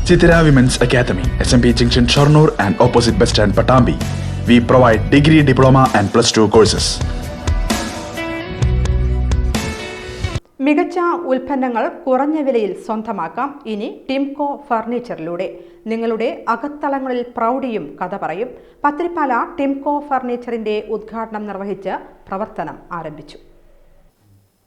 Chitira Women's Academy, SMP Junction, Shornur and opposite Bus Stand, Patambi. We provide degree, diploma and +2 courses. മികച്ച ഉൽപ്പന്നങ്ങൾ കുറഞ്ഞ വിലയിൽ സ്വന്തമാക്കാം. ഇനി ടിംകോ ഫർണിച്ചറിലൂടെ നിങ്ങളുടെ അകത്തളങ്ങളിൽ പ്രൗഢിയും കഥ പറയും. പത്തിരിപ്പാല ടിംകോ ഫർണിച്ചറിന്റെ ഉദ്ഘാടനം നിർവഹിച്ച് പ്രവർത്തനം ആരംഭിച്ചു.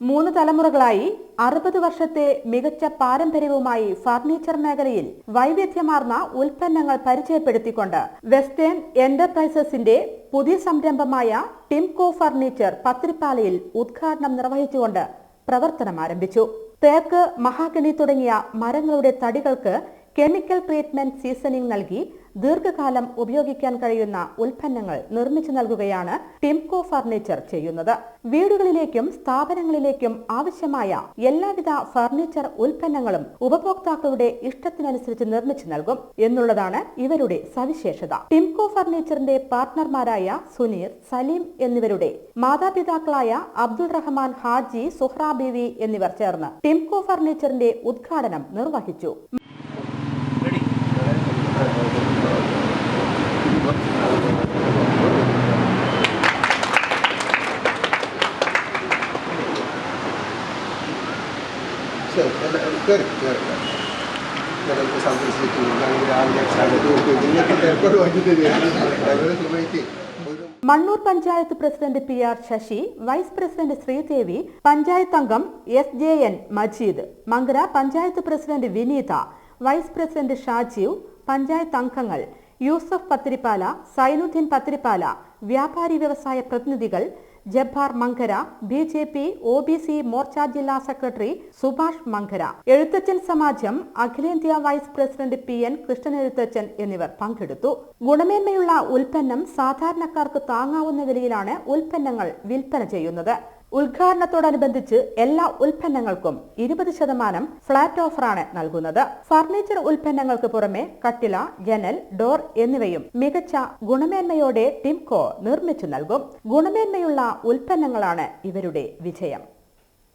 3 തലമുറകളായി 60 വർഷത്തെ മികച്ച പാരമ്പര്യവുമായി ഫർണിച്ചർ മേഖലയിൽ വൈവിധ്യമാർന്ന ഉൽപ്പന്നങ്ങൾ പരിചയപ്പെടുത്തിക്കൊണ്ട് വെസ്റ്റേൺ എന്റർപ്രൈസസിന്റെ പുതിയ സംരംഭമായ ടിംകോ ഫർണിച്ചർ പത്തിരിപ്പാലയിൽ ഉദ്ഘാടനം നിർവഹിച്ചുകൊണ്ട് പ്രവർത്തനം ആരംഭിച്ചു. തേക്ക്, മഹാഗണി തുടങ്ങിയ മരങ്ങളുടെ തടികൾക്ക് കെമിക്കൽ ട്രീറ്റ്മെന്റ് സീസണിംഗ് നൽകി ദീർഘകാലം ഉപയോഗിക്കാൻ കഴിയുന്ന ഉൽപ്പന്നങ്ങൾ നിർമ്മിച്ചു നൽകുകയാണ് ടിംകോ ഫർണിച്ചർ ചെയ്യുന്നത്. വീടുകളിലേക്കും സ്ഥാപനങ്ങളിലേക്കും ആവശ്യമായ എല്ലാവിധ ഫർണിച്ചർ ഉൽപ്പന്നങ്ങളും ഉപഭോക്താക്കളുടെ ഇഷ്ടത്തിനനുസരിച്ച് നിർമ്മിച്ചു നൽകും എന്നുള്ളതാണ് ഇവരുടെ സവിശേഷത. ടിംകോ ഫർണിച്ചറിന്റെ പാർട്ട്ണർമാരായ സുനീർ, സലീം എന്നിവരുടെ മാതാപിതാക്കളായ അബ്ദുൾ റഹ്മാൻ ഹാജി, സുഹ്റ ബീവി എന്നിവർ ചേർന്ന് ടിംകോ ഫർണിച്ചറിന്റെ ഉദ്ഘാടനം നിർവഹിച്ചു. Mannur panchayat president PR Sasi, vice president Sreedevi, panchayat അംഗം SJN Majeed, Mankara panchayat president Vineetha, vice president Shajeev, പഞ്ചായത്ത് അംഗങ്ങൾ യൂസഫ് പത്തിരിപ്പാല, സൈനുദ്ദീൻ പത്തിരിപ്പാല, വ്യാപാരി വ്യവസായ പ്രതിനിധികൾ ജബ്ബാർ മങ്കര, BJP OBC മോർച്ച ജില്ലാ സെക്രട്ടറി സുഭാഷ് മങ്കര, എഴുത്തച്ഛൻ സമാജം അഖിലേന്ത്യാ vice president PN Krishnan Ezhuthachan എന്നിവർ പങ്കെടുത്തു. ഗുണമേന്മയുള്ള ഉൽപ്പന്നം സാധാരണക്കാർക്ക് താങ്ങാവുന്ന വിലയിലാണ് ഉൽപ്പന്നങ്ങൾ വിൽപ്പന ചെയ്യുന്നത്. ഉദ്ഘാടനത്തോടനുബന്ധിച്ച് എല്ലാ ഉൽപ്പന്നങ്ങൾക്കും 20% ഫ്ലാറ്റ് ഓഫറാണ് നൽകുന്നത്. ഫർണിച്ചർ ഉൽപ്പന്നങ്ങൾക്ക് പുറമെ കട്ടില, ജനൽ, ഡോർ എന്നിവയും മികച്ച ഗുണമേന്മയോടെ ടിംകോ നിർമ്മിച്ചു നൽകും. ഗുണമേന്മയുള്ള ഉൽപ്പന്നങ്ങളാണ് ഇവരുടെ വിജയം.